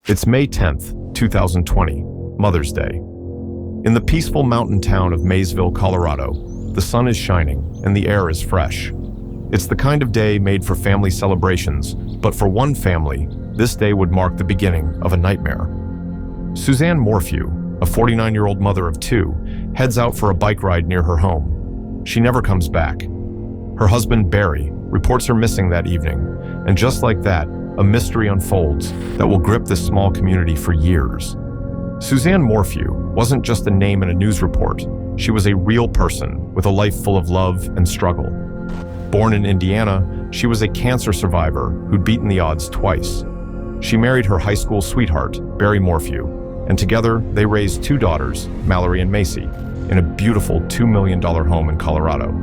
It's May 10th, 2020, Mother's Day. In the peaceful mountain town of Maysville, Colorado, the sun is shining and the air is fresh. It's the kind of day made for family celebrations, but for one family, this day would mark the beginning of a nightmare. Suzanne Morphew, a 49-year-old mother of two, heads out for a bike ride near her home. She never comes back. Her husband, Barry, reports her missing that evening, and just like that, a mystery unfolds that will grip this small community for years. Suzanne Morphew wasn't just a name in a news report. She was a real person with a life full of love and struggle. Born in Indiana, she was a cancer survivor who'd beaten the odds twice. She married her high school sweetheart, Barry Morphew, and together they raised two daughters, Mallory and Macy, in a beautiful $2 million home in Colorado.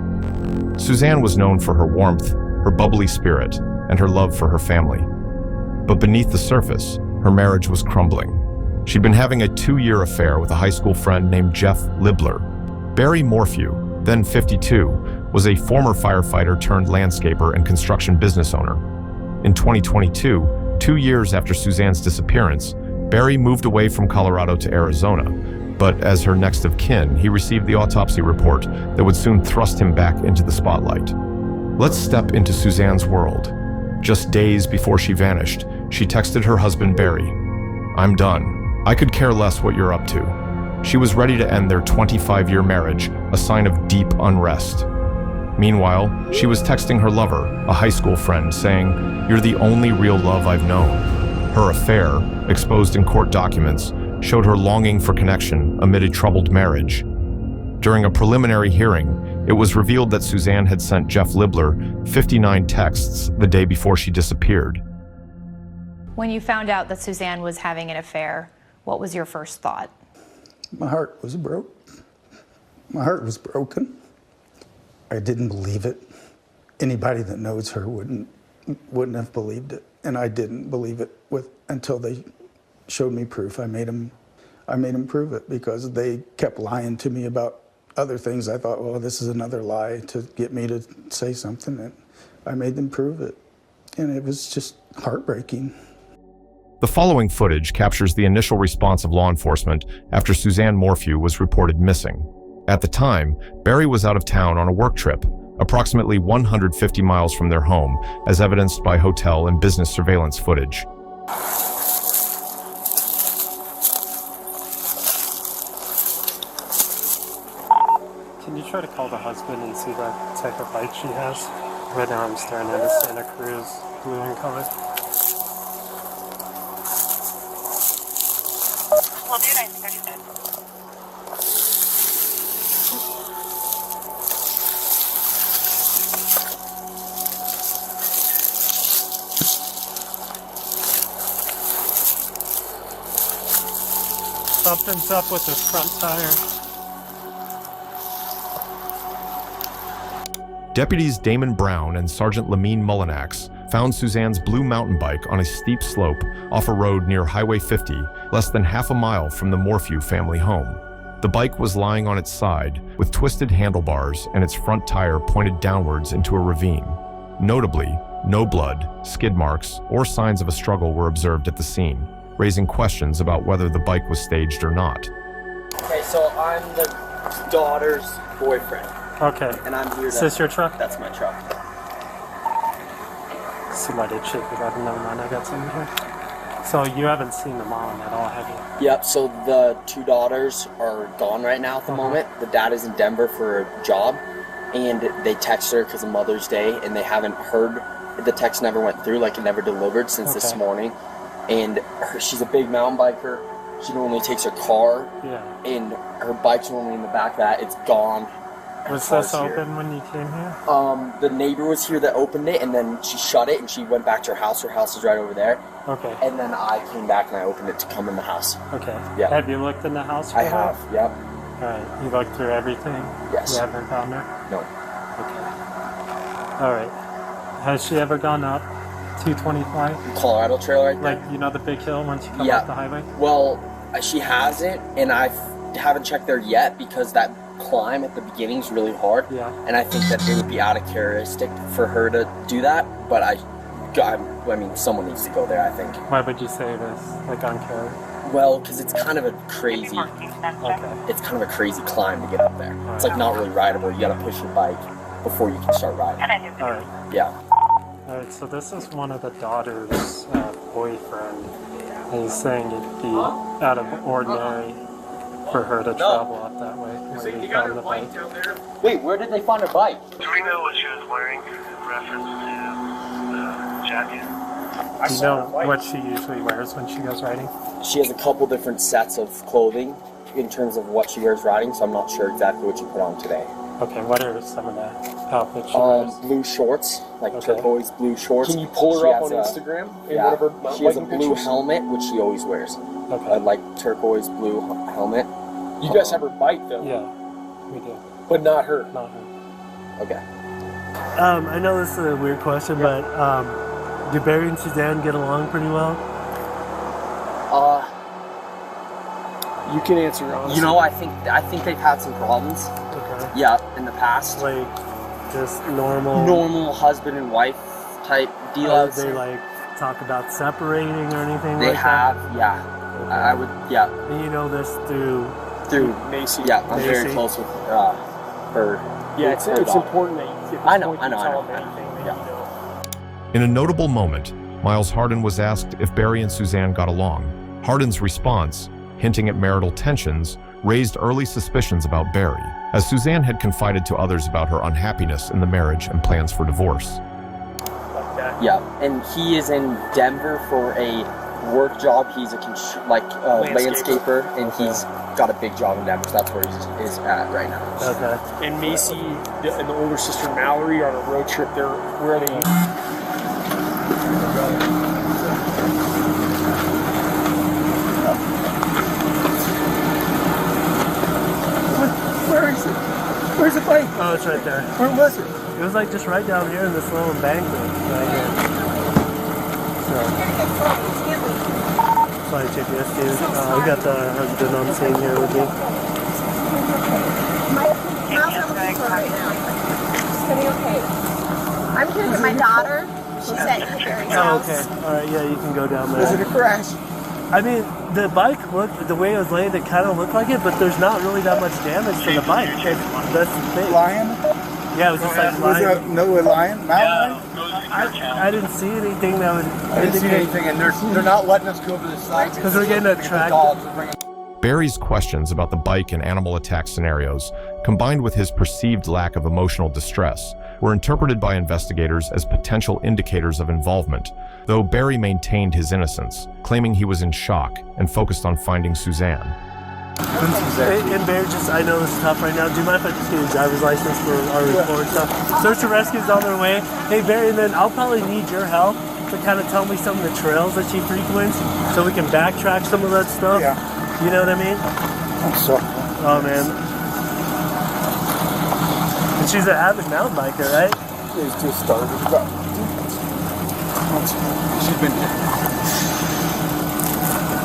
Suzanne was known for her warmth, her bubbly spirit, and her love for her family. But beneath the surface, her marriage was crumbling. She'd been having a 2-year affair with a high school friend named Jeff Libler. Barry Morphew, then 52, was a former firefighter turned landscaper and construction business owner. In 2022, 2 years after Suzanne's disappearance, Barry moved away from Colorado to Arizona, but as her next of kin, he received the autopsy report that would soon thrust him back into the spotlight. Let's step into Suzanne's world. Just days before she vanished, she texted her husband Barry, "I'm done. I could care less what you're up to." She was ready to end their 25-year marriage, a sign of deep unrest. Meanwhile, she was texting her lover, a high school friend, saying, "You're the only real love I've known." Her affair, exposed in court documents, showed her longing for connection amid a troubled marriage. During a preliminary hearing, it was revealed that Suzanne had sent Jeff Libler 59 texts the day before she disappeared. When you found out that Suzanne was having an affair, what was your first thought? My heart was broke. My heart was broken. I didn't believe it. Anybody that knows her wouldn't have believed it, and I didn't believe it until they showed me proof. I made them prove it because they kept lying to me about other things. I thought, well, this is another lie to get me to say something, and I made them prove it, and it was just heartbreaking. The following footage captures the initial response of law enforcement after Suzanne Morphew was reported missing. At the time, Barry was out of town on a work trip, approximately 150 miles from their home, as evidenced by hotel and business surveillance footage. Can you try to call the husband and see what type of bike she has? Right now I'm staring at a Santa Cruz, blue in color. We'll do 9:35. Something's up with this front tire. Deputies Damon Brown and Sergeant Lamine Mullinax found Suzanne's blue mountain bike on a steep slope off a road near Highway 50, less than half a mile from the Morphew family home. The bike was lying on its side, with twisted handlebars and its front tire pointed downwards into a ravine. Notably, no blood, skid marks, or signs of a struggle were observed at the scene, raising questions about whether the bike was staged or not. Okay, so I'm the daughter's boyfriend. Okay. And I'm here. Is this your truck? That's my truck. Somebody check it out. Never mind, I got something here. So you haven't seen the mom at all, have you? Yep, so the two daughters are gone right now at the moment. The dad is in Denver for a job, and they text her because of Mother's Day, and they haven't heard. The text never went through, like it never delivered since this morning. And she's a big mountain biker. She normally takes her car, and her bike's normally in the back of that. It's gone. Was this open when you came here? The neighbor was here that opened it, and then she shut it, and she went back to her house. Her house is right over there. Okay. And then I came back and I opened it to come in the house. Okay. Yeah. Have you looked in the house? I have, yep. Alright, you looked through everything? Yes. You haven't found her? No. Okay. Alright. Has she ever gone up 225? Colorado Trail right there? Like, you know the big hill once you come off the highway? Well, she hasn't, and I haven't checked there yet because that climb at the beginning is really hard. Yeah. And I think that it would be out of characteristic for her to do that, but I I mean, someone needs to go there, I think. Why would you say this, like on camera? Well, because it's kind of a crazy, Okay. it's kind of a crazy climb to get up there. It's like not really rideable. You gotta push your bike before you can start riding. All right. Yeah. All right. So this is one of the daughter's boyfriend, and he's saying it'd be out of ordinary for her to travel up that way. Where we found the bike. Wait, where did they find her bike? Do we know what she was wearing in reference to the jacket? Do you know what she usually wears when she goes riding? She has a couple different sets of clothing in terms of what she wears riding, so I'm not sure exactly what she put on today. Okay, what are some of the outfits she wears? Blue shorts, like Okay. turquoise blue shorts. Can you pull her She up has on a- Instagram? In Yeah, one of her she has a biking blue pictures? helmet, which she always wears. Okay. A like turquoise blue helmet. You guys have her bike though, Yeah, we do. but not her. Not her. Okay. I know this is a weird question, but do Barry and Suzanne get along pretty well? You can answer honestly. You know, I think they've had some problems. Okay. Yeah, in the past. Like, just normal. Normal husband and wife type deal. I would They say. like talk about separating or anything They like have, yeah. that? I would, yeah. And you know this through. Through Macy. Yeah, I'm very Macy. close with her. Yeah, it's her daughter. important that you I know, point I know, you I tell know. them anything that Yeah. you know. In a notable moment, Miles Hardin was asked if Barry and Suzanne got along. Hardin's response, hinting at marital tensions, raised early suspicions about Barry, as Suzanne had confided to others about her unhappiness in the marriage and plans for divorce. Yeah, and he is in Denver for a work job. He's a landscaper, and he's got a big job in Denver. So that's where he is at right now. Okay. And Macy and the older sister Mallory are on a road trip. Where are they? Where is it? Where's the bike? Oh, it's right there. Where was it? It was like just right down here in this little embankment right here. So, sorry, GPS dude. We got the husband on scene here with me. I'm here with my daughter. She's at Barry's Oh, house. okay. All right, yeah, you can go down Was it there. a crash? I mean, the bike looked, the way it was laid, it kind of looked like it, but there's not really that much damage to the bike. That's the thing. Lion? Yeah, it was just like Was lying. it no lion? Mountain I didn't see anything that would I didn't see anything, and they're not letting us go over the side because we're getting attracted. dogs are bringing. Barry's questions about the bike and animal attack scenarios, combined with his perceived lack of emotional distress, were interpreted by investigators as potential indicators of involvement, though Barry maintained his innocence, claiming he was in shock and focused on finding Suzanne. And Barry, just, I know this is tough right now. Do you mind if I just get a driver's license for our report and stuff? Search and rescue's on their way. Hey, Barry, and then I'll probably need your help to kind of tell me some of the trails that she frequents so we can backtrack some of that stuff. Yeah. You know what I mean? I'm sorry. Oh, man. And she's an avid mountain biker, right? It's just started. She's been.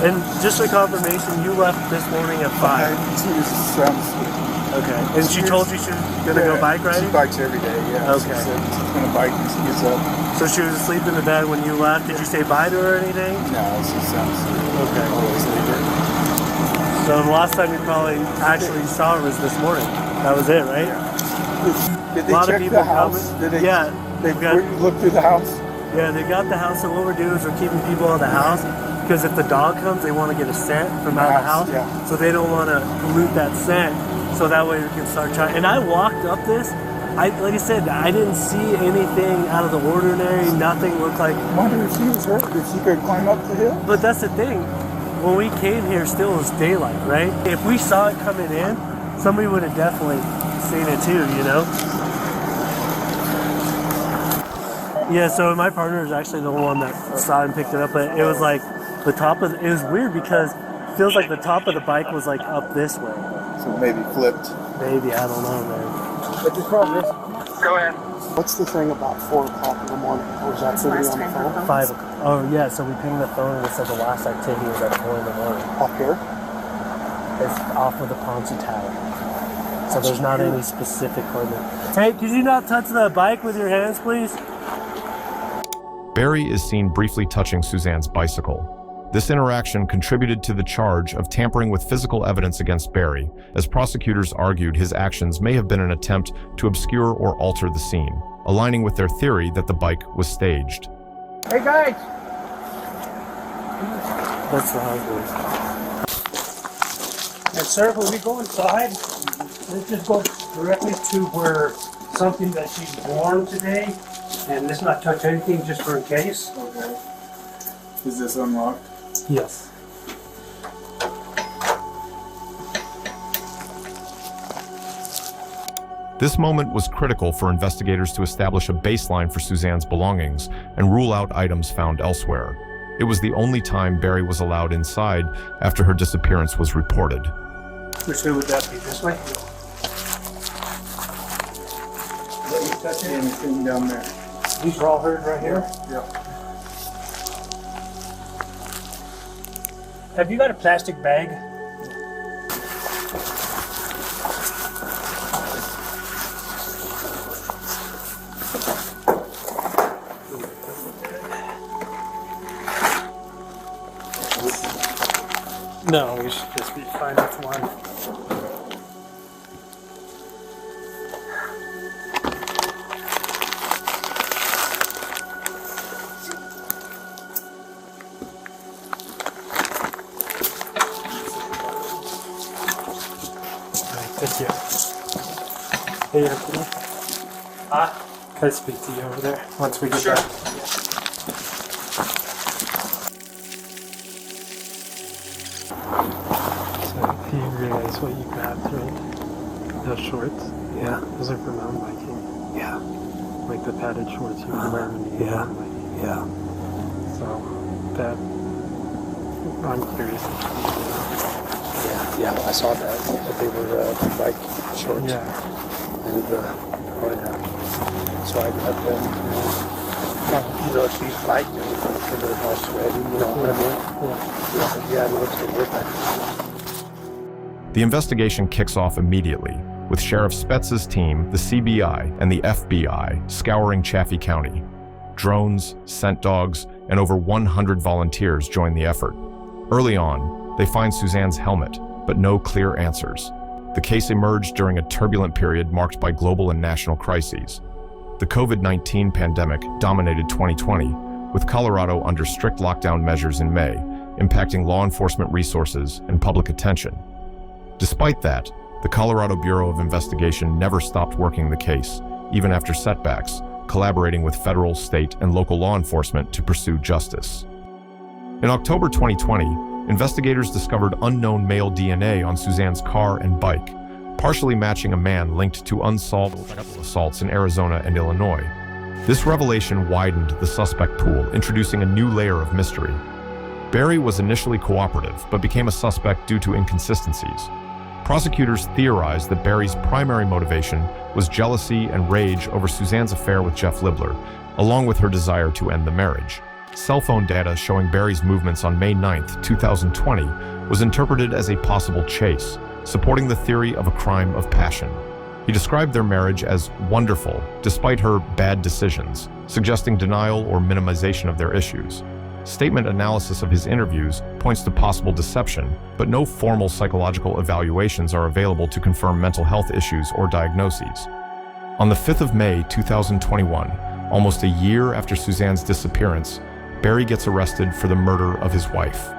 And just for confirmation, you left this morning at 5. Okay. And she told you she was going to go bike riding? She bikes every day, yeah. Okay. She said she's going to bike when she gets up. So she was asleep in the bed when you left. Did you say bye to her or anything? No, she sounds Okay. always leave her. So the last time you probably actually saw her was this morning. That was it, right? Did A they lot of check people the house? coming. Did they, Yeah, they they've got. look through the house? Yeah, they got the house. So what we're doing is we're keeping people out of the house because if the dog comes, they want to get a scent from out of the house. Yeah. So they don't want to pollute that scent. So that way we can start trying. And I walked up this. Like I said, I didn't see anything out of the ordinary. Nothing looked like. I wonder if she was hurt, if she could climb up the hill. But that's the thing. When we came here, still was daylight, right? If we saw it coming in, somebody would have definitely seen it too, you know? Yeah, so my partner is actually the one that saw it and picked it up, but it was like the top of, it was weird because it feels like the top of the bike was like up this way. So maybe flipped. Maybe, I don't know, man. But the problem is, Go ahead. what's the thing about 4 o'clock in the morning? Or is that somebody on the phone? 5 o'clock. Oh, yeah, so we pinged the phone and it said the last activity was at 4 in the morning. Up here? It's off of the Ponzi Tower. So there's not any specific coordinate. Hey, could you not touch the bike with your hands, please? Barry is seen briefly touching Suzanne's bicycle. This interaction contributed to the charge of tampering with physical evidence against Barry, as prosecutors argued his actions may have been an attempt to obscure or alter the scene, aligning with their theory that the bike was staged. Hey guys! That's the husband. And sir, when we go inside, let's just go directly to where something that she's worn today, and let's not touch anything just for in case. Okay. Is this unlocked? Yes. This moment was critical for investigators to establish a baseline for Suzanne's belongings and rule out items found elsewhere. It was the only time Barry was allowed inside after her disappearance was reported. Which way would that be? This way? Let me touch anything down there. These are all hers right here? Yeah. Have you got a plastic bag? No, we should just be fine with one. Thank you. Hey, Anthony. Can I speak to you over there once we get back? So, do you realize what you grabbed, right? Those shorts? Yeah. Those are for mountain biking. Yeah. Like the padded shorts you were wearing when you were mountain biking. Yeah. So, that... I'm curious. Yeah, I saw that. But they were bike shorts. Yeah. And so I got them. You know, she's biking for the house ready. You know what I mean? Yeah, no, it's good. The investigation kicks off immediately, with Sheriff Spetz's team, the CBI, and the FBI scouring Chaffee County. Drones, scent dogs, and over 100 volunteers join the effort. Early on, they find Suzanne's helmet, but no clear answers. The case emerged during a turbulent period marked by global and national crises. The COVID-19 pandemic dominated 2020, with Colorado under strict lockdown measures in May, impacting law enforcement resources and public attention. Despite that, the Colorado Bureau of Investigation never stopped working the case, even after setbacks, collaborating with federal, state, and local law enforcement to pursue justice. In October 2020, investigators discovered unknown male DNA on Suzanne's car and bike, partially matching a man linked to unsolved assaults in Arizona and Illinois. This revelation widened the suspect pool, introducing a new layer of mystery. Barry was initially cooperative, but became a suspect due to inconsistencies. Prosecutors theorized that Barry's primary motivation was jealousy and rage over Suzanne's affair with Jeff Libler, along with her desire to end the marriage. Cell phone data showing Barry's movements on May 9, 2020, was interpreted as a possible chase, supporting the theory of a crime of passion. He described their marriage as wonderful, despite her bad decisions, suggesting denial or minimization of their issues. Statement analysis of his interviews points to possible deception, but no formal psychological evaluations are available to confirm mental health issues or diagnoses. On the 5th of May 2021, almost a year after Suzanne's disappearance, Barry gets arrested for the murder of his wife.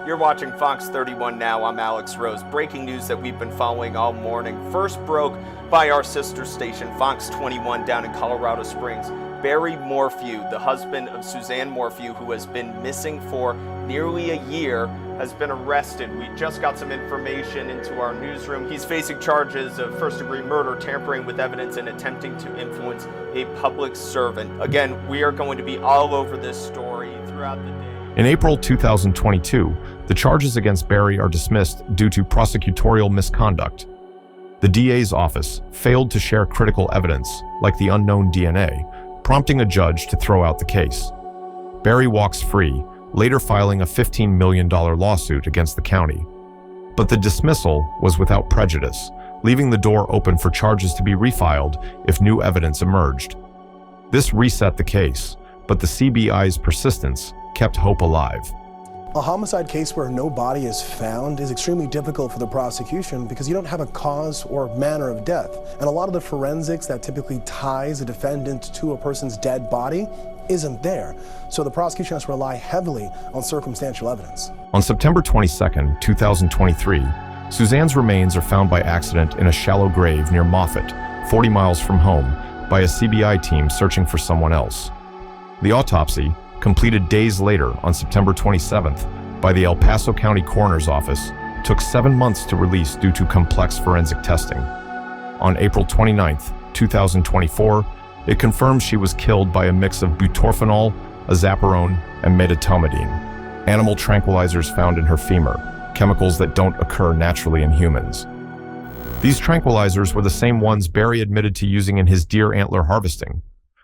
You're watching Fox 31 now. I'm Alex Rose. Breaking news that we've been following all morning. First broke by our sister station, Fox 21, down in Colorado Springs. Barry Morphew, the husband of Suzanne Morphew, who has been missing for nearly a year, has been arrested. We just got some information into our newsroom. He's facing charges of first-degree murder, tampering with evidence, and attempting to influence a public servant. Again, we are going to be all over this story throughout the day. In April 2022, the charges against Barry are dismissed due to prosecutorial misconduct. The DA's office failed to share critical evidence, like the unknown DNA, prompting a judge to throw out the case. Barry walks free, later filing a $15 million lawsuit against the county. But the dismissal was without prejudice, leaving the door open for charges to be refiled if new evidence emerged. This reset the case, but the CBI's persistence kept hope alive. A homicide case where no body is found is extremely difficult for the prosecution because you don't have a cause or manner of death. And a lot of the forensics that typically ties a defendant to a person's dead body isn't there. So the prosecution has to rely heavily on circumstantial evidence. On September 22, 2023, Suzanne's remains are found by accident in a shallow grave near Moffat, 40 miles from home, by a CBI team searching for someone else. The autopsy, completed days later on September 27th by the El Paso County Coroner's Office, took 7 months to release due to complex forensic testing. On April 29, 2024, it confirmed she was killed by a mix of butorphanol, azaparone, and medetomidine, animal tranquilizers found in her femur, chemicals that don't occur naturally in humans. These tranquilizers were the same ones Barry admitted to using in his deer antler harvesting.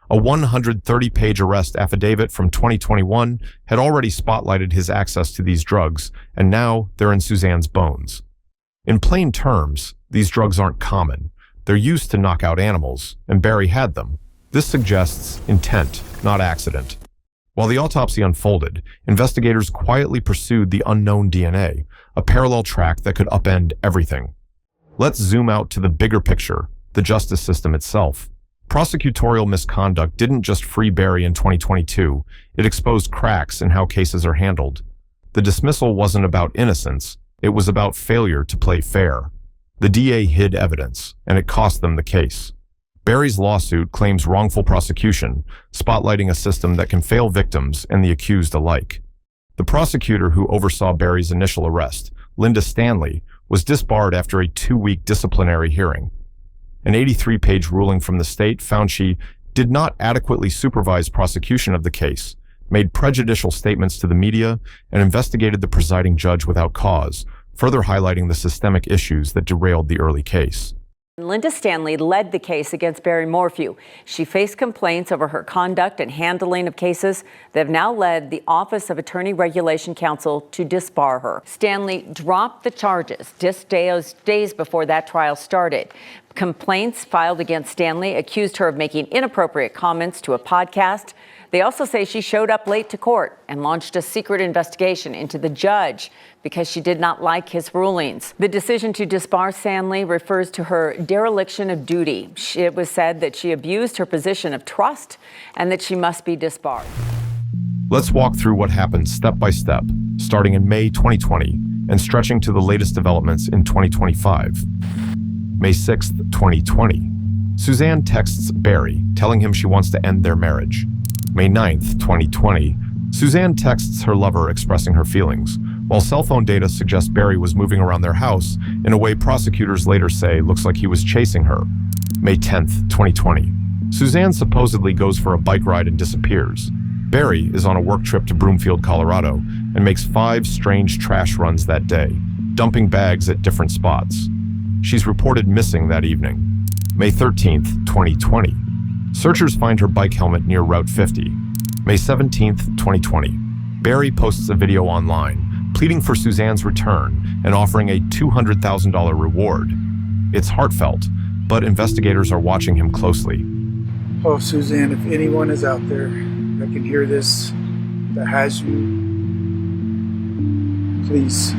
A 130-page arrest affidavit from 2021 had already spotlighted his access to these drugs, and now they're in Suzanne's bones. In plain terms, these drugs aren't common. They're used to knock out animals, and Barry had them. This suggests intent, not accident. While the autopsy unfolded, investigators quietly pursued the unknown DNA, a parallel track that could upend everything. Let's zoom out to the bigger picture, the justice system itself. Prosecutorial misconduct didn't just free Barry in 2022, it exposed cracks in how cases are handled. The dismissal wasn't about innocence, it was about failure to play fair. The DA hid evidence, and it cost them the case. Barry's lawsuit claims wrongful prosecution, spotlighting a system that can fail victims and the accused alike. The prosecutor who oversaw Barry's initial arrest, Linda Stanley, was disbarred after a 2-week disciplinary hearing. An 83-page ruling from the state found she did not adequately supervise prosecution of the case, made prejudicial statements to the media, and investigated the presiding judge without cause, further highlighting the systemic issues that derailed the early case. Linda Stanley led the case against Barry Morphew. She faced complaints over her conduct and handling of cases that have now led the Office of Attorney Regulation Counsel to disbar her. Stanley dropped the charges just days before that trial started. Complaints filed against Stanley accused her of making inappropriate comments to a podcast. They also say she showed up late to court and launched a secret investigation into the judge because she did not like his rulings. The decision to disbar Stanley refers to her dereliction of duty. It was said that she abused her position of trust and that she must be disbarred. Let's walk through what happened step by step, starting in May 2020 and stretching to the latest developments in 2025. May 6th, 2020. Suzanne texts Barry, telling him she wants to end their marriage. May 9th, 2020. Suzanne texts her lover expressing her feelings, while cell phone data suggests Barry was moving around their house in a way prosecutors later say looks like he was chasing her. May 10th, 2020. Suzanne supposedly goes for a bike ride and disappears. Barry is on a work trip to Broomfield, Colorado, and makes 5 strange trash runs that day, dumping bags at different spots. She's reported missing that evening. May 13th, 2020. Searchers find her bike helmet near Route 50. May 17th, 2020. Barry posts a video online, pleading for Suzanne's return and offering a $200,000 reward. It's heartfelt, but investigators are watching him closely. Oh, Suzanne, if anyone is out there that can hear this, that has you, please,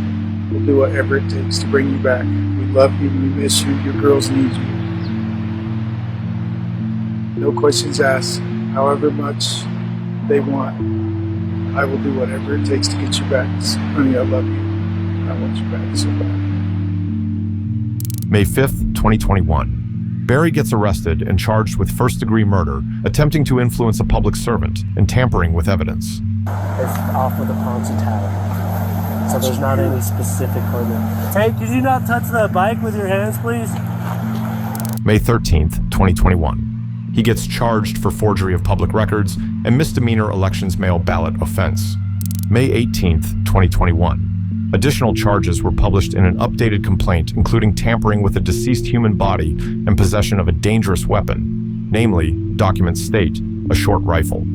we'll do whatever it takes to bring you back. We love you, we miss you, your girls need you. No questions asked, however much they want. I will do whatever it takes to get you back. Honey, I love you. I want you back so bad. May 5th, 2021. Barry gets arrested and charged with first-degree murder, attempting to influence a public servant, and tampering with evidence. It's off with a Ponzi towel. So there's not any specific limit. Hey, could you not touch that bike with your hands, please? May 13th, 2021. He gets charged for forgery of public records and misdemeanor elections mail ballot offense. May 18th, 2021. Additional charges were published in an updated complaint including tampering with a deceased human body and possession of a dangerous weapon, namely, documents state, a short rifle.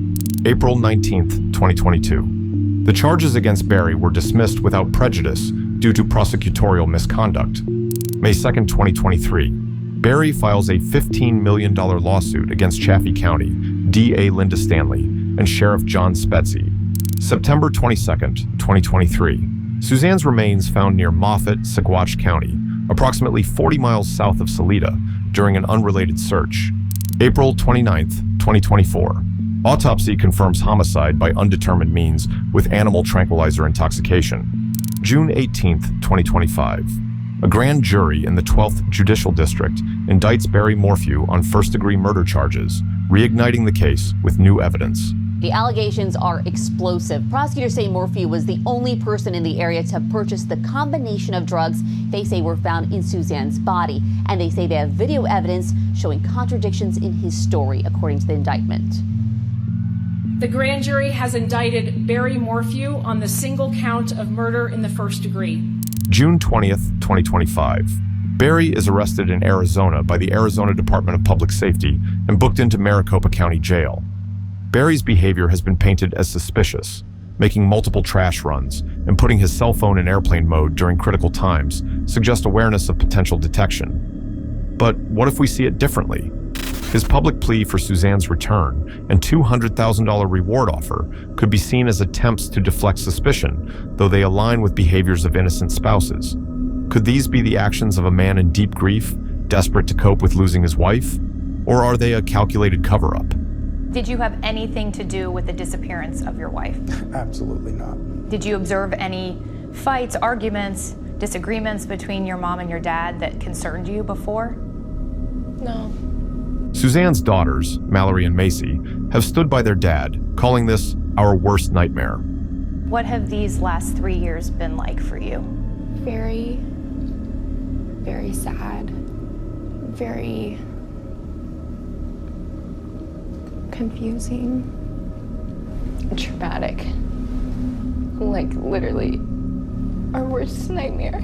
April 19th, 2022. The charges against Barry were dismissed without prejudice due to prosecutorial misconduct. May 2nd, 2023. Barry files a $15 million lawsuit against Chaffee County, DA Linda Stanley, and Sheriff John Spetzi. September 22nd, 2023. Suzanne's remains found near Moffat, Saguache County, approximately 40 miles south of Salida, during an unrelated search. April 29th, 2024. Autopsy confirms homicide by undetermined means with animal tranquilizer intoxication. June 18th, 2025. A grand jury in the 12th Judicial District indicts Barry Morphew on first-degree murder charges, reigniting the case with new evidence. The allegations are explosive. Prosecutors say Morphew was the only person in the area to purchase the combination of drugs they say were found in Suzanne's body. And they say they have video evidence showing contradictions in his story, according to the indictment. The grand jury has indicted Barry Morphew on the single count of murder in the first degree. June 20th, 2025. Barry is arrested in Arizona by the Arizona Department of Public Safety and booked into Maricopa County Jail. Barry's behavior has been painted as suspicious, making multiple trash runs and putting his cell phone in airplane mode during critical times suggest awareness of potential detection. But what if we see it differently? His public plea for Suzanne's return and $200,000 reward offer could be seen as attempts to deflect suspicion, though they align with behaviors of innocent spouses. Could these be the actions of a man in deep grief, desperate to cope with losing his wife? Or are they a calculated cover-up? Did you have anything to do with the disappearance of your wife? Absolutely not. Did you observe any fights, arguments, disagreements between your mom and your dad that concerned you before? No. Suzanne's daughters, Mallory and Macy, have stood by their dad, calling this our worst nightmare. What have these last 3 years been like for you? Very, very sad. Very confusing. Traumatic. Like literally our worst nightmare.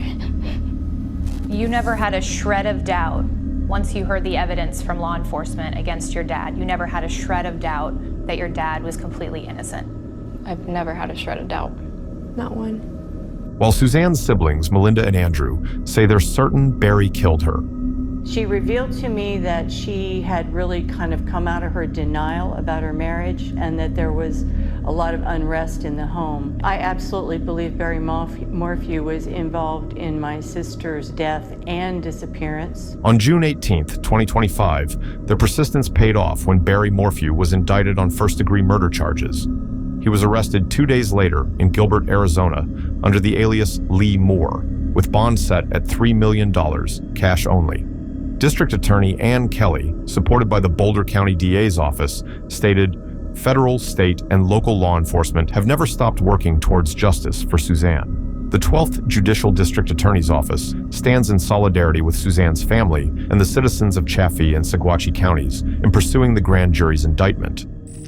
You never had a shred of doubt once you heard the evidence from law enforcement against your dad. You never had a shred of doubt that your dad was completely innocent. I've never had a shred of doubt. Not one. While Suzanne's siblings, Melinda and Andrew, say they're certain Barry killed her. She revealed to me that she had really kind of come out of her denial about her marriage and that there was a lot of unrest in the home. I absolutely believe Barry Morphew was involved in my sister's death and disappearance. On June 18th, 2025, their persistence paid off when Barry Morphew was indicted on first-degree murder charges. He was arrested 2 days later in Gilbert, Arizona, under the alias Lee Moore, with bond set at $3 million, cash only. District Attorney Ann Kelly, supported by the Boulder County DA's office, stated, "Federal, state, and local law enforcement have never stopped working towards justice for Suzanne." The 12th Judicial District Attorney's Office stands in solidarity with Suzanne's family and the citizens of Chaffee and Saguache counties in pursuing the grand jury's indictment.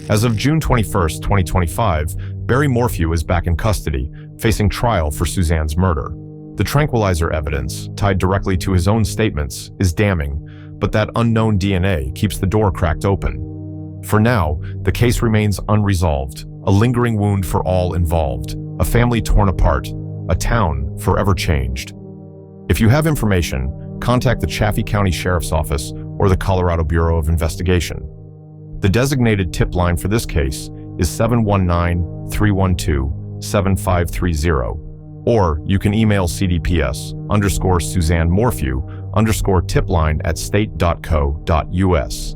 As of June 21st, 2025, Barry Morphew is back in custody, facing trial for Suzanne's murder. The tranquilizer evidence, tied directly to his own statements, is damning, but that unknown DNA keeps the door cracked open. For now, the case remains unresolved, a lingering wound for all involved, a family torn apart, a town forever changed. If you have information, contact the Chaffee County Sheriff's Office or the Colorado Bureau of Investigation. The designated tip line for this case is 719-312-7530, or you can email CDPS_Suzanne Morphew_tipline@state.co.us.